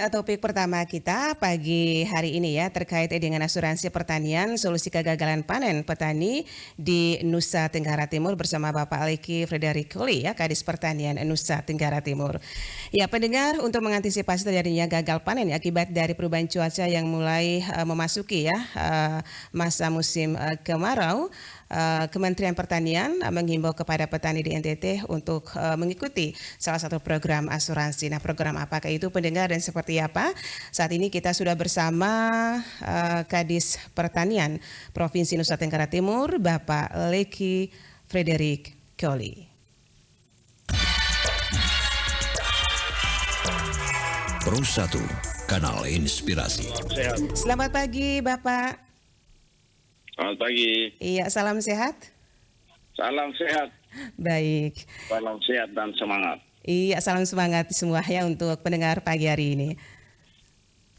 topik pertama kita pagi hari ini ya terkait dengan asuransi pertanian solusi kegagalan panen petani di Nusa Tenggara Timur bersama Bapak Leki Fredericoli ya Kadis Pertanian Nusa Tenggara Timur. Ya pendengar, untuk mengantisipasi terjadinya gagal panen ya, akibat dari perubahan cuaca yang mulai memasuki ya masa musim kemarau. Kementerian Pertanian menghimbau kepada petani di NTT untuk mengikuti salah satu program asuransi. Nah, program apakah itu pendengar dan seperti apa? Saat ini kita sudah bersama Kadis Pertanian Provinsi Nusa Tenggara Timur, Bapak Leki Fredericoli. Pro 1, Kanal Inspirasi. Selamat pagi, Bapak. Selamat pagi. Iya, salam sehat. Salam sehat. Baik. Salam sehat dan semangat. Iya, salam semangat semua ya untuk pendengar pagi hari ini.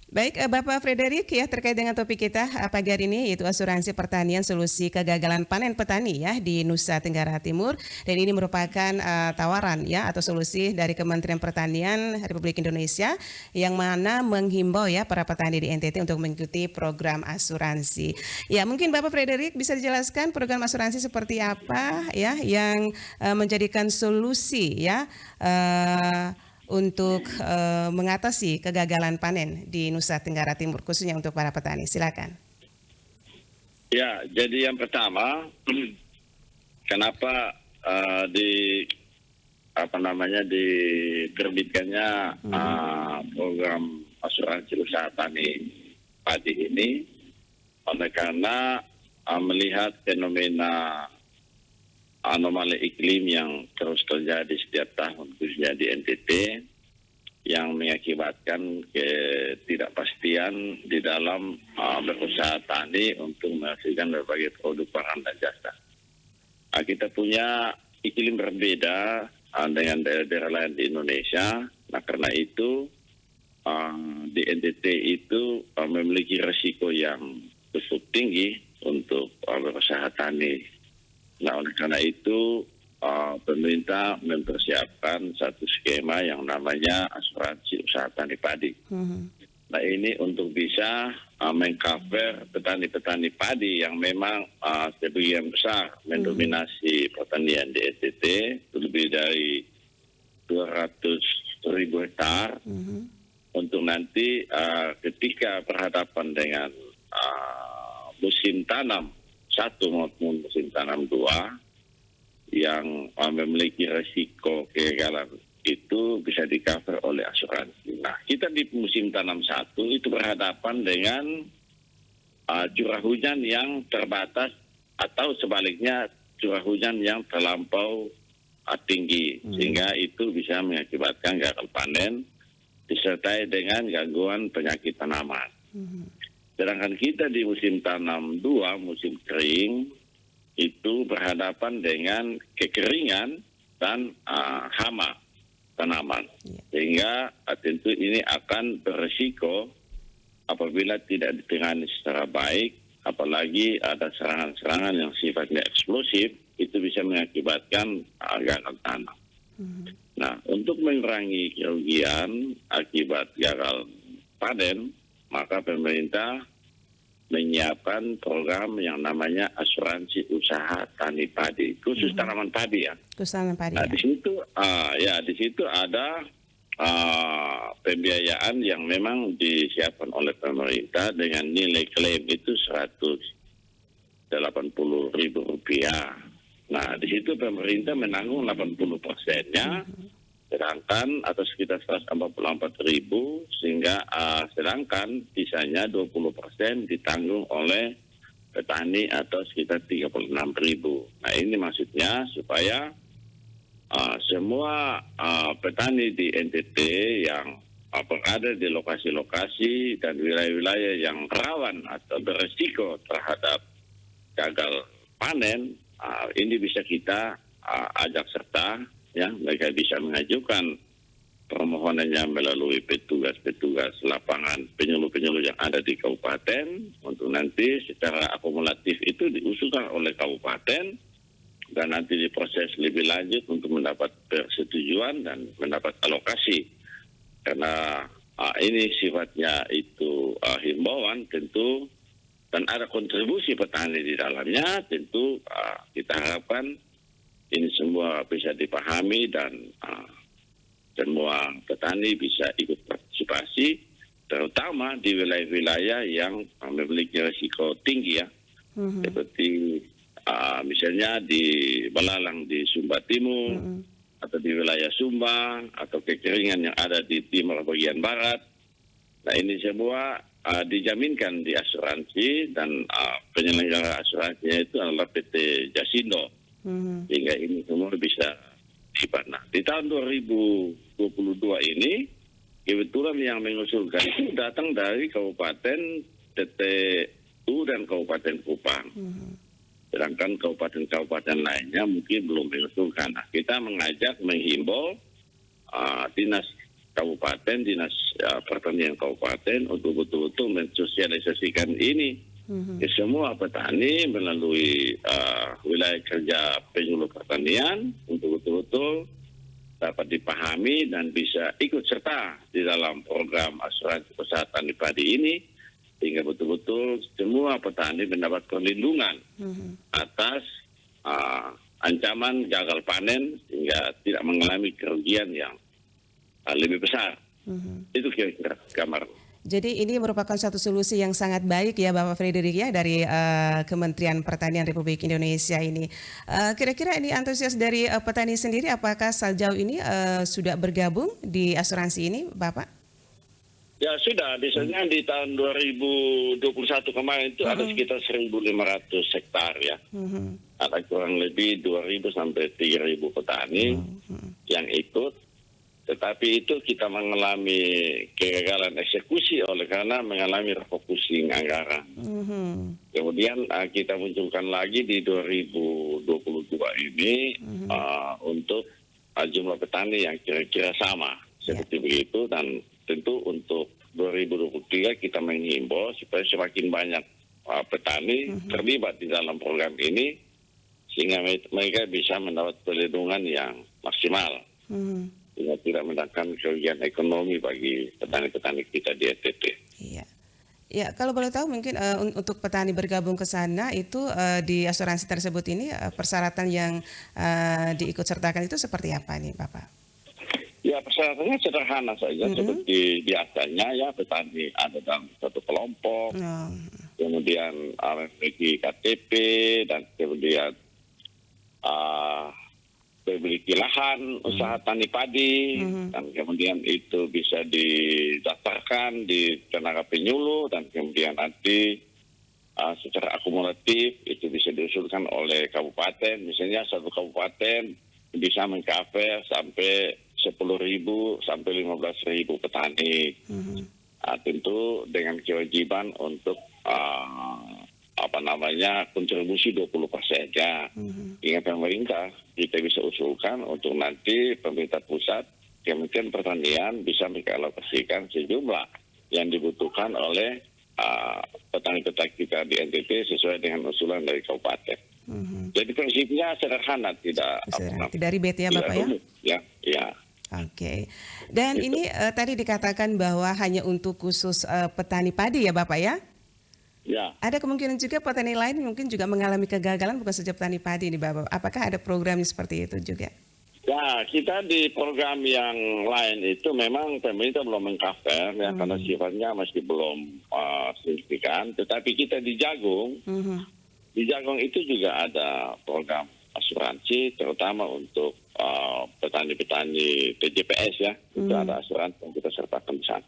Baik, Bapak Frederick ya terkait dengan topik kita pagi hari ini yaitu asuransi pertanian solusi kegagalan panen petani ya di Nusa Tenggara Timur, dan ini merupakan tawaran ya atau solusi dari Kementerian Pertanian Republik Indonesia yang mana menghimbau ya para petani di NTT untuk mengikuti program asuransi. Ya, mungkin Bapak Frederick bisa dijelaskan program asuransi seperti apa ya yang menjadikan solusi ya untuk mengatasi kegagalan panen di Nusa Tenggara Timur khususnya untuk para petani. Silakan. Ya, jadi yang pertama, kenapa diterbitkannya program asuransi usaha tani padi ini, oleh karena melihat fenomena anomali iklim yang terus terjadi setiap tahun khususnya di NTT yang mengakibatkan ketidakpastian di dalam berusaha tani untuk menghasilkan berbagai produk pangan dan jasa. Kita punya iklim berbeda dengan daerah-daerah lain di Indonesia. Nah, karena itu di NTT itu memiliki risiko yang cukup tinggi untuk berusaha tani. Nah, oleh karena itu pemerintah mempersiapkan satu skema yang namanya asuransi usaha tani padi. Nah, ini untuk bisa mengcover petani-petani padi yang memang sebagian besar mendominasi pertanian di NTT, lebih dari 200.000 hektar, untuk nanti ketika berhadapan dengan musim tanam 1 maupun musim tanam 2 yang memiliki resiko kegagalan itu bisa di-cover oleh asuransi. Nah, kita di musim tanam 1 itu berhadapan dengan curah hujan yang terbatas atau sebaliknya curah hujan yang terlampau tinggi, sehingga itu bisa mengakibatkan gagal panen disertai dengan gangguan penyakit tanaman. Sedangkan kita di musim tanam 2, musim kering, itu berhadapan dengan kekeringan dan hama tanaman. Sehingga tentu ini akan berisiko apabila tidak ditangani secara baik, apalagi ada serangan-serangan yang sifatnya eksplosif, itu bisa mengakibatkan gagal tanam. Nah, untuk mengurangi kerugian akibat gagal panen, maka pemerintah menyiapkan program yang namanya asuransi usaha tani padi, khusus tanaman padi ya. Tanaman padi. Nah, di situ ada pembiayaan yang memang disiapkan oleh pemerintah dengan nilai klaim itu Rp180.000. Nah, di situ pemerintah menanggung 80%-nya. Sedangkan atau sekitar 144.000, sehingga sedangkan sisanya 20% ditanggung oleh petani atau sekitar 36.000. Nah, ini maksudnya supaya semua petani di NTT yang berada di lokasi-lokasi dan wilayah-wilayah yang rawan atau beresiko terhadap gagal panen, ini bisa kita ajak serta. Ya, mereka bisa mengajukan permohonannya melalui petugas-petugas lapangan, penyuluh-penyuluh yang ada di kabupaten, untuk nanti secara akumulatif itu diusulkan oleh kabupaten dan nanti diproses lebih lanjut untuk mendapat persetujuan dan mendapat alokasi. Karena ini sifatnya itu himbauan tentu, dan ada kontribusi petani di dalamnya, tentu kita harapkan ini semua bisa dipahami dan semua petani bisa ikut partisipasi, terutama di wilayah-wilayah yang memiliki risiko tinggi ya, seperti misalnya di Belalang di Sumba Timur, atau di wilayah Sumba, atau kekeringan yang ada di timur bagian barat. Nah ini semua dijaminkan di asuransi, dan penyelenggara asuransinya itu adalah PT Jasindo, sehingga ini semua bisa dipandang. Di tahun 2022 ini, kebetulan yang mengusulkan itu datang dari Kabupaten TTU dan Kabupaten Kupang. Sedangkan kabupaten-kabupaten lainnya mungkin belum mengusulkan. Nah, kita menghimbau dinas kabupaten, dinas pertanian kabupaten untuk betul-betul mensosialisasikan ini ke semua petani melalui wilayah kerja penyuluh pertanian untuk betul-betul dapat dipahami dan bisa ikut serta di dalam program asuransi kesehatan di padi ini, sehingga betul-betul semua petani mendapat perlindungan atas ancaman gagal panen sehingga tidak mengalami kerugian yang lebih besar. Itu kira-kira gambar. Jadi ini merupakan satu solusi yang sangat baik ya Bapak Frederick ya dari Kementerian Pertanian Republik Indonesia ini. Kira-kira ini antusias dari petani sendiri, apakah sejauh ini sudah bergabung di asuransi ini Bapak? Ya sudah, misalnya di tahun 2021 kemarin itu ada sekitar 1.500 hektar ya. Ada kurang lebih 2.000 sampai 3.000 petani yang ikut. Tetapi itu kita mengalami kegagalan eksekusi oleh karena mengalami refocusing anggaran. Kemudian kita munculkan lagi di 2022 ini untuk jumlah petani yang kira-kira sama seperti begitu, dan tentu untuk 2023 kita menghimbau supaya semakin banyak petani terlibat di dalam program ini sehingga mereka bisa mendapat perlindungan yang maksimal sehingga tidak mendatangkan kerugian ekonomi bagi petani-petani kita di NTT. Iya. Ya, kalau boleh tahu mungkin untuk petani bergabung ke sana itu di asuransi tersebut ini persyaratan yang diikut sertakan itu seperti apa nih Bapak? Ya, persyaratannya sederhana saja seperti biasanya ya, petani ada dalam satu kelompok, kemudian memiliki KTP, dan kemudian memiliki lahan usaha tani padi, dan kemudian itu bisa didaftarkan di tenaga penyuluh, dan kemudian nanti secara akumulatif itu bisa diusulkan oleh kabupaten. Misalnya satu kabupaten bisa mengcover sampai 10.000 sampai 15.000 petani. Tentu dengan kewajiban untuk kontribusi 20% saja. Ingat pemerintah, kita bisa usulkan untuk nanti pemerintah pusat, Kementerian Pertanian bisa mengalokasikan sejumlah yang dibutuhkan oleh petani-petani kita di NTT sesuai dengan usulan dari kabupaten. Jadi prinsipnya sederhana, tidak ribet ya Bapak ya? Ya. Oke. Dan gitu. Ini tadi dikatakan bahwa hanya untuk khusus petani padi ya Bapak ya? Ya. Ada kemungkinan juga petani lain mungkin juga mengalami kegagalan bukan saja petani padi ini Bapak. Apakah ada program seperti itu juga? Ya, kita di program yang lain itu memang pemerintah belum mengcover ya, karena sifatnya masih belum signifikan. Tetapi kita di Jagung, di Jagung itu juga ada program asuransi, terutama untuk petani-petani TJPS ya, itu ada asuransi yang kita sertakan di sana.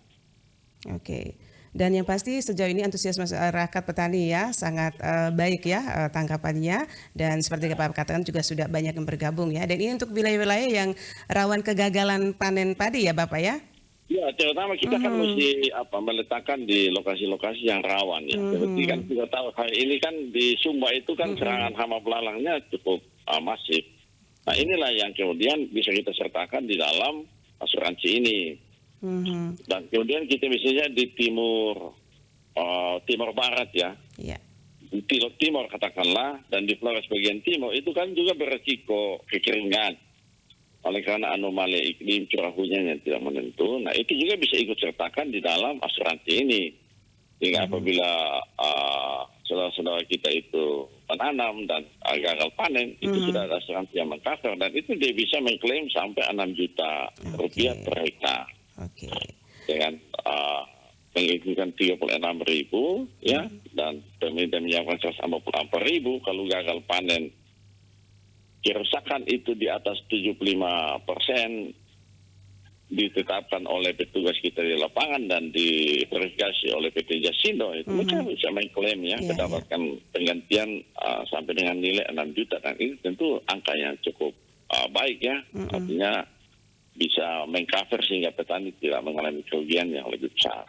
Oke. Dan yang pasti sejauh ini antusias masyarakat petani ya sangat baik ya tanggapannya, dan seperti Bapak katakan juga sudah banyak yang bergabung ya. Dan ini untuk wilayah-wilayah yang rawan kegagalan panen padi ya Bapak ya? Ya, terutama kita kan mesti meletakkan di lokasi-lokasi yang rawan ya. Seperti kan kita tahu hari ini kan di Sumba itu kan serangan hama belalangnya cukup masif. Nah inilah yang kemudian bisa kita sertakan di dalam asuransi ini. Dan kemudian kita misalnya di timur barat ya, di timur katakanlah, dan di Flores bagian timur itu kan juga beresiko kekeringan. oleh karena anomali iklim curah hujan yang tidak menentu. Nah itu juga bisa ikut sertakan di dalam asuransi ini. Sehingga apabila saudara-saudara kita itu menanam dan gagal panen, itu sudah ada asuransi yang mengcover dan itu dia bisa mengklaim sampai 6 juta rupiah per hektar. Dengan mengizinkan 36.000 ya, dan pemerintah menyiapkan 154.000 kalau gagal panen. Kerusakan itu di atas 75% ditetapkan oleh petugas kita di lapangan dan diverifikasi oleh PT Jasindo, itu mereka bisa mengklaim ya, mendapatkan penggantian sampai dengan nilai 6 juta dan itu tentu angka yang cukup baik ya, artinya bisa mengcover sehingga petani tidak mengalami kerugian yang lebih besar.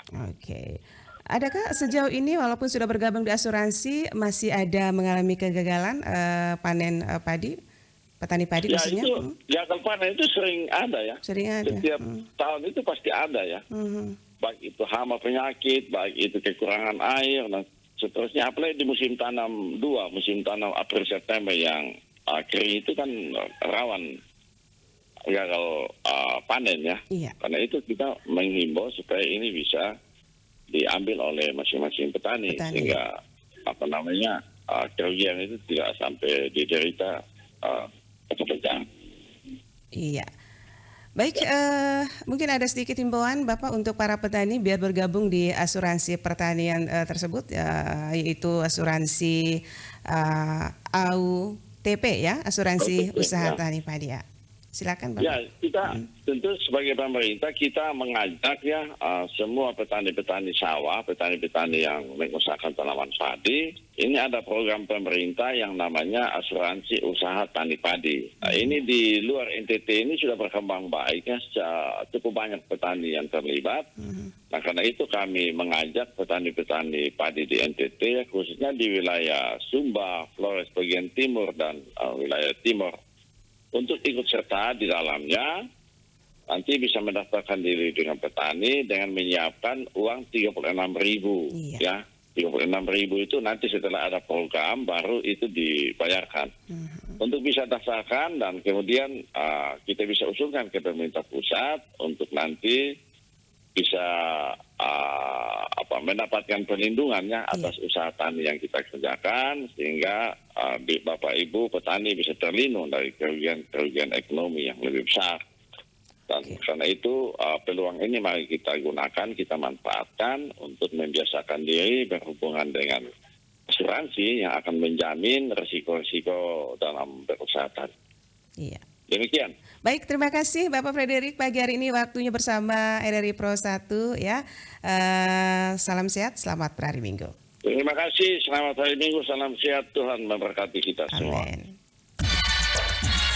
Adakah sejauh ini walaupun sudah bergabung di asuransi masih ada mengalami kegagalan panen padi? Petani padi ya maksudnya? Itu gagal panen itu sering ada ya. Setiap tahun itu pasti ada ya. Baik itu hama penyakit, baik itu kekurangan air dan seterusnya. Apalagi di musim tanam 2, musim tanam April September yang kering itu kan rawan gagal panen ya. Karena itu kita menghimbau supaya ini bisa diambil oleh masing-masing petani. Sehingga kerugian itu tidak sampai diderita pekerjaan. Iya. Baik, mungkin ada sedikit himbauan Bapak untuk para petani biar bergabung di asuransi pertanian tersebut, yaitu asuransi AUTP ya, asuransi usaha tani padi ya. Silakan Bapak. Ya, kita tentu sebagai pemerintah kita mengajak ya semua petani-petani sawah, petani-petani yang mengusahakan tanaman padi, ini ada program pemerintah yang namanya asuransi usaha tani padi. Nah, ini di luar NTT ini sudah berkembang baik ya, cukup banyak petani yang terlibat. Nah, karena itu kami mengajak petani-petani padi di NTT ya, khususnya di wilayah Sumba, Flores bagian timur dan wilayah timur, untuk ikut serta di dalamnya. Nanti bisa mendaftarkan diri dengan petani dengan menyiapkan uang 36.000 ya. 36.000 itu nanti setelah ada program baru itu dibayarkan. Untuk bisa daftarkan dan kemudian kita bisa usulkan ke pemerintah pusat untuk nanti bisa mendapatkan perlindungannya atas usaha tani yang kita kerjakan, sehingga Bapak Ibu petani bisa terlindung dari kerugian ekonomi yang lebih besar. Dan karena itu peluang ini mari kita gunakan, kita manfaatkan untuk membiasakan diri berhubungan dengan asuransi yang akan menjamin risiko-risiko dalam berusaha tani. Demikian. Baik, terima kasih Bapak Frederick pagi hari ini waktunya bersama RRI Pro 1 ya. Salam sehat, selamat berhari Minggu. Terima kasih, selamat hari Minggu, salam sehat, Tuhan memberkati kita semua. Amin.